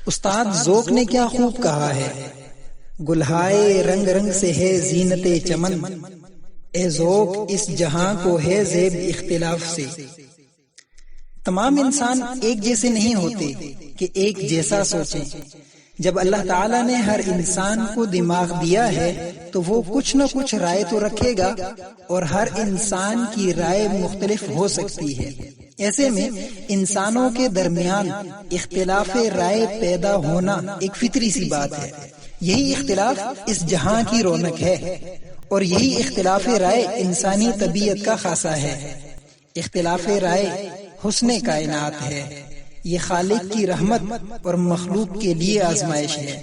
استاد ذوق نے کیا خوب کہا ہے، گلہائے رنگ رنگ سے ہے زینت چمن، اے ذوق اس جہاں کو ہے زیب اختلاف سے۔ تمام انسان ایک جیسے نہیں ہوتے کہ ایک جیسا سوچیں۔ جب اللہ تعالیٰ نے ہر انسان کو دماغ دیا ہے تو وہ کچھ نہ کچھ رائے تو رکھے گا، اور ہر انسان کی رائے مختلف ہو سکتی ہے۔ ایسے میں انسانوں کے درمیان اختلاف رائے پیدا ہونا ایک فطری سی بات ہے۔ یہی اختلاف اس جہاں کی رونق ہے، اور یہی اختلاف رائے انسانی طبیعت کا خاصہ ہے۔ اختلاف رائے حسن کائنات ہے، یہ خالق کی رحمت اور مخلوق کے لیے آزمائش ہے۔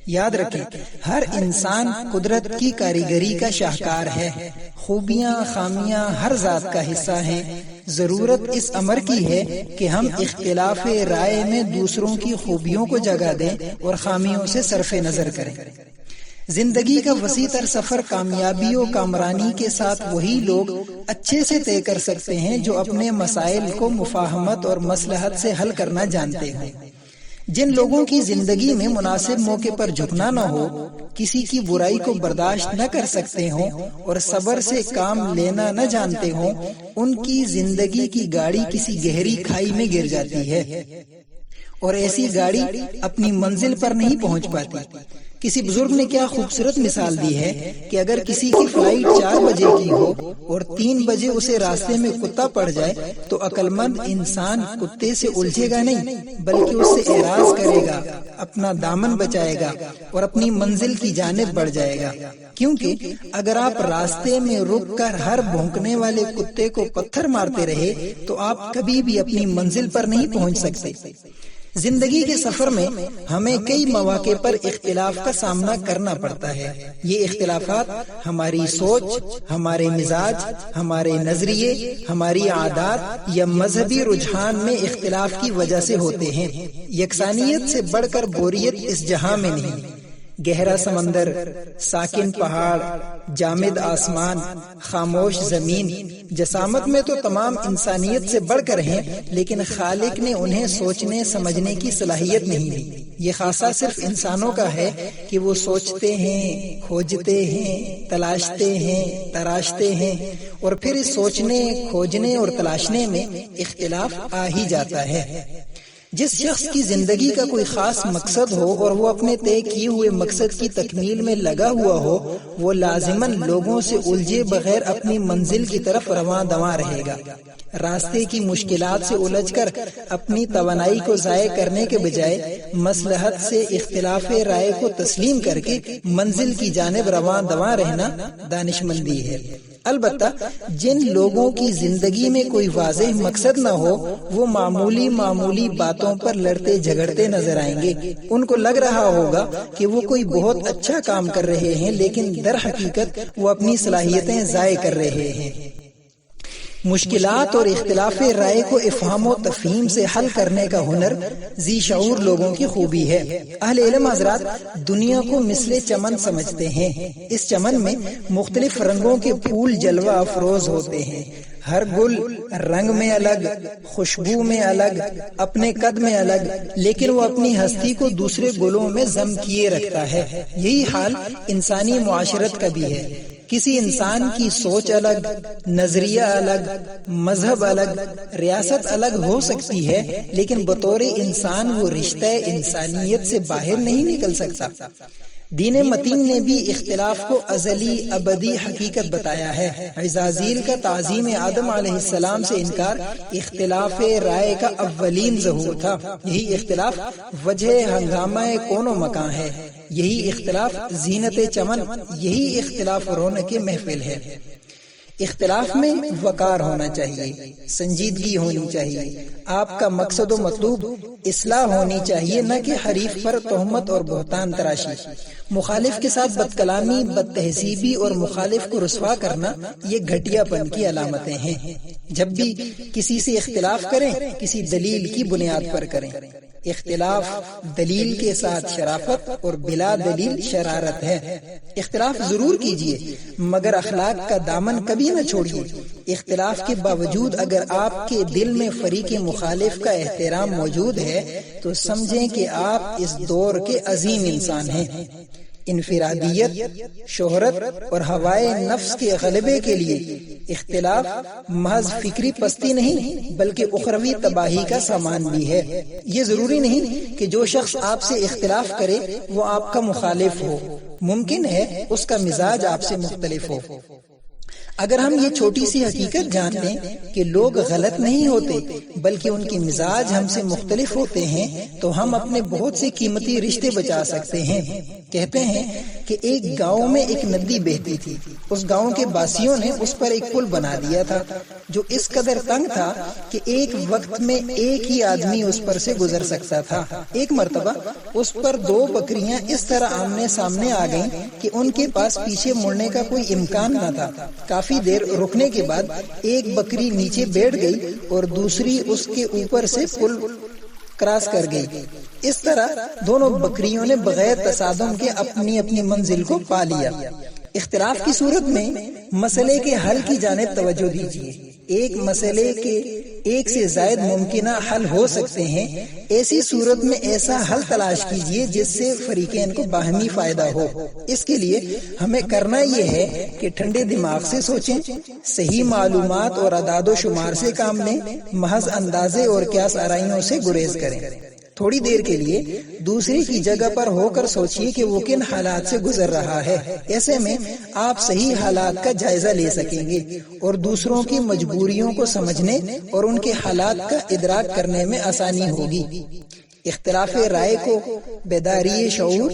یاد رکھیں، ہر انسان قدرت کی کاریگری کا شاہکار ہے۔ خوبیاں خامیاں ہر ذات کا حصہ ہیں۔ ضرورت اس امر کی ہے کہ ہم اختلاف رائے میں دوسروں کی خوبیوں کو جگہ دیں اور خامیوں سے صرف نظر کریں۔ زندگی کا وسیع تر سفر کامیابی و کامرانی کے ساتھ وہی لوگ اچھے سے طے کر سکتے ہیں جو اپنے مسائل کو مفاہمت اور مصلحت سے حل کرنا جانتے ہیں۔ جن لوگوں کی زندگی میں مناسب موقع پر جھکنا نہ ہو، کسی کی برائی کو برداشت نہ کر سکتے ہوں اور صبر سے کام لینا نہ جانتے ہوں، ان کی زندگی کی گاڑی کسی گہری کھائی میں گر جاتی ہے، اور ایسی گاڑی اپنی منزل پر نہیں پہنچ پاتی۔ کسی بزرگ نے کیا خوبصورت مثال دی ہے کہ اگر کسی کی فلائٹ 4 بجے کی ہو اور 3 بجے اسے راستے میں کتا پڑ جائے تو عقل مند انسان کتے سے الجھے گا نہیں، بلکہ اس سے اعراض کرے گا، اپنا دامن بچائے گا اور اپنی منزل کی جانب بڑھ جائے گا۔ کیونکہ اگر آپ راستے میں رک کر ہر بھونکنے والے کتے کو پتھر مارتے رہے تو آپ کبھی بھی اپنی منزل پر نہیں پہنچ سکتے۔ زندگی کے سفر میں ہمیں کئی مواقع پر اختلاف کا سامنا کرنا پڑتا ہے۔ یہ اختلافات ہماری سوچ، ہمارے مزاج، ہمارے نظریے، ہماری عادات یا مذہبی رجحان میں اختلاف کی وجہ سے ہوتے ہیں۔ یکسانیت سے بڑھ کر بوریت اس جہاں میں نہیں۔ گہرا سمندر، ساکن پہاڑ، جامد آسمان، خاموش زمین، جسامت میں تو تمام انسانیت سے بڑھ کر ہیں، لیکن خالق نے انہیں سوچنے سمجھنے کی صلاحیت نہیں دی۔ یہ خاصہ صرف انسانوں کا ہے کہ وہ سوچتے ہیں، کھوجتے ہیں، تلاشتے ہیں، تراشتے ہیں، اور پھر اس سوچنے، کھوجنے اور تلاشنے میں اختلاف آ ہی جاتا ہے۔ جس شخص کی زندگی کا کوئی خاص مقصد ہو اور وہ اپنے طے کیے ہوئے مقصد کی تکمیل میں لگا ہوا ہو، وہ لازماً لوگوں سے الجھے بغیر اپنی منزل کی طرف رواں دواں رہے گا۔ راستے کی مشکلات سے الجھ کر اپنی توانائی کو ضائع کرنے کے بجائے مصلحت سے اختلاف رائے کو تسلیم کر کے منزل کی جانب رواں دواں رہنا دانشمندی ہے۔ البتہ جن لوگوں کی زندگی میں کوئی واضح مقصد نہ ہو، وہ معمولی باتوں پر لڑتے جھگڑتے نظر آئیں گے۔ ان کو لگ رہا ہوگا کہ وہ کوئی بہت اچھا کام کر رہے ہیں، لیکن در حقیقت وہ اپنی صلاحیتیں ضائع کر رہے ہیں۔ مشکلات اور اختلاف رائے کو افہام و تفہیم سے حل کرنے کا ہنر ذی شعور لوگوں کی خوبی ہے۔ اہل علم حضرات دنیا کو مثل چمن سمجھتے ہیں۔ اس چمن میں مختلف رنگوں کے پھول جلوہ افروز ہوتے ہیں۔ ہر گل رنگ میں الگ، خوشبو میں الگ، اپنے قد میں الگ، لیکن وہ اپنی ہستی کو دوسرے گلوں میں ضم کیے رکھتا ہے۔ یہی حال انسانی معاشرت کا بھی ہے۔ کسی انسان کی سوچ الگ، نظریہ الگ، مذہب الگ، ریاست الگ ہو سکتی ہے، لیکن بطور انسان وہ رشتہ انسانیت سے باہر نہیں نکل سکتا۔ دین متین نے بھی اختلاف کو ازلی ابدی حقیقت بتایا ہے۔ عزازیل کا تعظیم آدم علیہ السلام سے انکار اختلاف رائے کا اولین ظہور تھا۔ یہی اختلاف وجہ ہنگامہ کون و مکان ہے، یہی اختلاف زینت چمن، یہی اختلاف رونق محفل ہے۔ اختلاف میں وقار ہونا چاہیے، سنجیدگی ہونی چاہیے۔ آپ کا مقصد و مطلوب اصلاح ہونی چاہیے، نہ کہ حریف پر تہمت اور بہتان تراشی۔ مخالف کے ساتھ بد کلامی، بد تہذیبی اور مخالف کو رسوا کرنا یہ گھٹیا پن کی علامتیں ہیں۔ جب بھی کسی سے اختلاف کریں، کسی دلیل کی بنیاد پر کریں۔ اختلاف دلیل کے ساتھ شرافت اور بلا دلیل شرارت ہے۔ اختلاف ضرور کیجیے مگر اخلاق کا دامن کبھی نہ چھوڑیے۔ اختلاف کے باوجود اگر آپ کے دل میں فریق مخالف کا احترام موجود ہے تو سمجھیں کہ آپ اس دور کے عظیم انسان ہیں۔ انفرادیت، شہرت اور ہوائے نفس کے غلبے کے لیے اختلاف محض فکری پستی نہیں بلکہ اخروی تباہی کا سامان بھی ہے۔ یہ ضروری نہیں کہ جو شخص آپ سے اختلاف کرے وہ آپ کا مخالف ہو، ممکن ہے اس کا مزاج آپ سے مختلف ہو۔ اگر ہم یہ چھوٹی سی حقیقت جان لیں کہ لوگ غلط نہیں ہوتے بلکہ ان کے مزاج ہم سے مختلف ہوتے ہیں تو ہم اپنے بہت سے قیمتی رشتے بچا سکتے ہیں۔ کہتے ہیں کہ ایک گاؤں میں ایک ندی بہتی تھی۔ اس گاؤں کے باسیوں نے اس پر ایک پل بنا دیا تھا جو اس قدر تنگ تھا کہ ایک وقت میں ایک ہی آدمی اس پر سے گزر سکتا تھا۔ ایک مرتبہ اس پر 2 بکریاں اس طرح آمنے سامنے آ گئیں کہ ان کے پاس پیچھے مڑنے کا کوئی امکان نہ تھا۔ کافی دیر رکنے کے بعد ایک بکری نیچے بیٹھ گئی اور دوسری اس کے اوپر سے پل کراس کر گئی۔ اس طرح دونوں بکریوں نے بغیر تصادم کے اپنی اپنی منزل کو پا لیا۔ اختلاف کی صورت میں مسئلے کے حل کی جانب توجہ دیجیے۔ ایک مسئلے کے ایک سے زائد ممکنہ حل ہو سکتے ہیں، ایسی صورت میں ایسا حل تلاش کیجیے جس سے فریقین کو باہمی فائدہ ہو۔ اس کے لیے ہمیں کرنا یہ ہے کہ ٹھنڈے دماغ سے سوچیں، صحیح معلومات اور اعداد و شمار سے کام لیں، محض اندازے اور قیاس آرائیوں سے گریز کریں۔ تھوڑی دیر کے لیے دوسرے کی جگہ پر ہو کر سوچئے کہ وہ کن حالات سے گزر رہا ہے۔ ایسے میں آپ صحیح حالات کا جائزہ لے سکیں گے اور دوسروں کی مجبوریوں کو سمجھنے اور ان کے حالات کا ادراک کرنے میں آسانی ہوگی۔ اختلاف رائے کو بیداری شعور،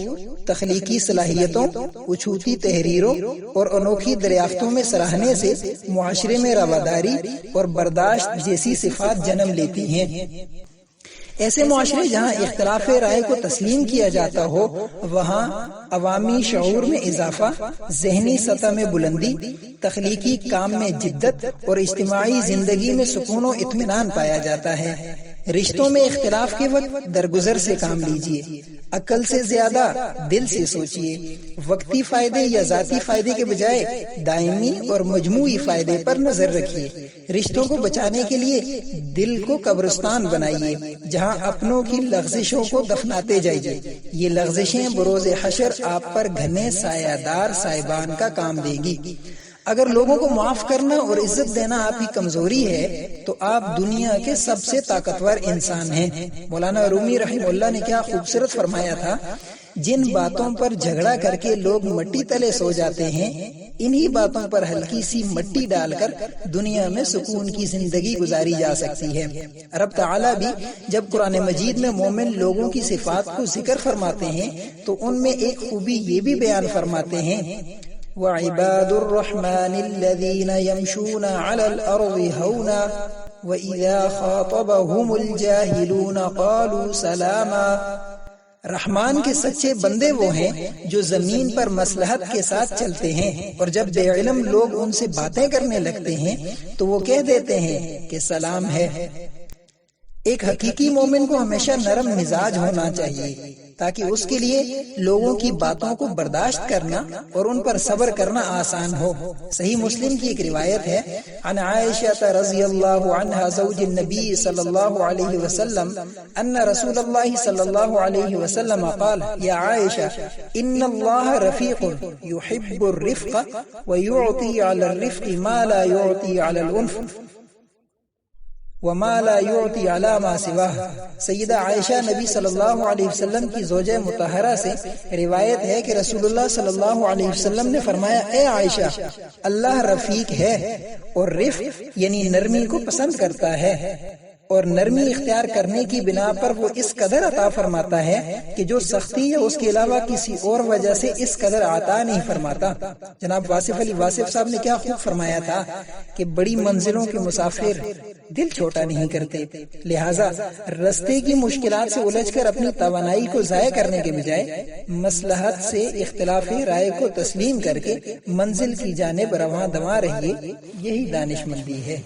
تخلیقی صلاحیتوں، اچھوتی تحریروں اور انوکھی دریافتوں میں سراہنے سے معاشرے میں رواداری اور برداشت جیسی صفات جنم لیتی ہیں۔ ایسے معاشرے جہاں اختلاف رائے کو تسلیم کیا جاتا ہو وہاں عوامی شعور میں اضافہ، ذہنی سطح میں بلندی، تخلیقی کام میں جدت اور اجتماعی زندگی میں سکون و اطمینان پایا جاتا ہے۔ رشتوں میں اختلاف کے وقت درگزر سے کام لیجیے، عقل سے زیادہ دل سے سوچیے، وقتی فائدے یا ذاتی فائدے کے بجائے دائمی اور مجموعی فائدے پر نظر رکھیے۔ رشتوں کو بچانے کے لیے دل کو قبرستان بنائیے جہاں اپنوں کی لغزشوں کو دفناتے جائیے۔ یہ لغزشیں بروز حشر آپ پر گھنے سایہ دار صاحبان کا کام دیں گی۔ اگر لوگوں کو معاف کرنا اور عزت دینا آپ کی کمزوری ہے تو آپ دنیا کے سب سے طاقتور انسان ہیں۔ مولانا رومی رحمہ اللہ نے کیا خوبصورت فرمایا تھا، جن باتوں پر جھگڑا کر کے لوگ مٹی تلے سو جاتے ہیں انہی باتوں پر ہلکی سی مٹی ڈال کر دنیا میں سکون کی زندگی گزاری جا سکتی ہے۔ رب تعالیٰ بھی جب قرآن مجید میں مومن لوگوں کی صفات کو ذکر فرماتے ہیں تو ان میں ایک خوبی یہ بھی بیان فرماتے ہیں، وَعِبَادُ الرَّحْمَنِ الَّذِينَ يَمْشُونَ عَلَى الْأَرْضِ هَوْنًا وَإِذَا خَاطَبَهُمُ الْجَاهِلُونَ قَالُوا سَلَامًا۔ رحمان کے سچے بندے وہ ہیں جو زمین پر مصلحت کے ساتھ چلتے ہیں اور جب بے علم لوگ ان سے باتیں کرنے لگتے ہیں تو وہ کہہ دیتے ہیں کہ سلام ہے۔ ایک حقیقی مومن کو ہمیشہ نرم مزاج ہونا چاہیے تاکہ اس کے لیے لوگوں کی باتوں کو برداشت کرنا اور ان پر صبر کرنا آسان ہو۔ صحیح مسلم کی ایک روایت ہے، عن عائشہ رضی اللہ عنہا زوج النبی صلی اللہ علیہ وسلم ان رسول اللہ صلی اللہ علیہ وسلم قال یا عائشہ ان اللہ رفیق يحب الرفق ويعطي على الرفق ما لا يعطي على العنف وما لا يعطي على ما سواه۔ سیدہ عائشہ نبی صلی اللہ علیہ وسلم کی زوجہ مطہرہ سے روایت ہے کہ رسول اللہ صلی اللہ علیہ وسلم نے فرمایا، اے عائشہ، اللہ رفیق ہے اور رفق یعنی نرمی کو پسند کرتا ہے، اور نرمی اختیار کرنے کی بنا پر وہ اس قدر عطا فرماتا ہے کہ جو سختی یا اس کے علاوہ کسی اور وجہ سے اس قدر عطا نہیں فرماتا۔ جناب واصف علی واصف صاحب نے کیا خوب فرمایا تھا کہ بڑی منزلوں کے مسافر دل چھوٹا نہیں کرتے، لہٰذا رستے کی مشکلات سے الجھ کر اپنی توانائی کو ضائع کرنے کے بجائے مصلحت سے اختلاف رائے کو تسلیم کر کے منزل کی جانب رواں دواں رہیے، یہی دانش مندی ہے۔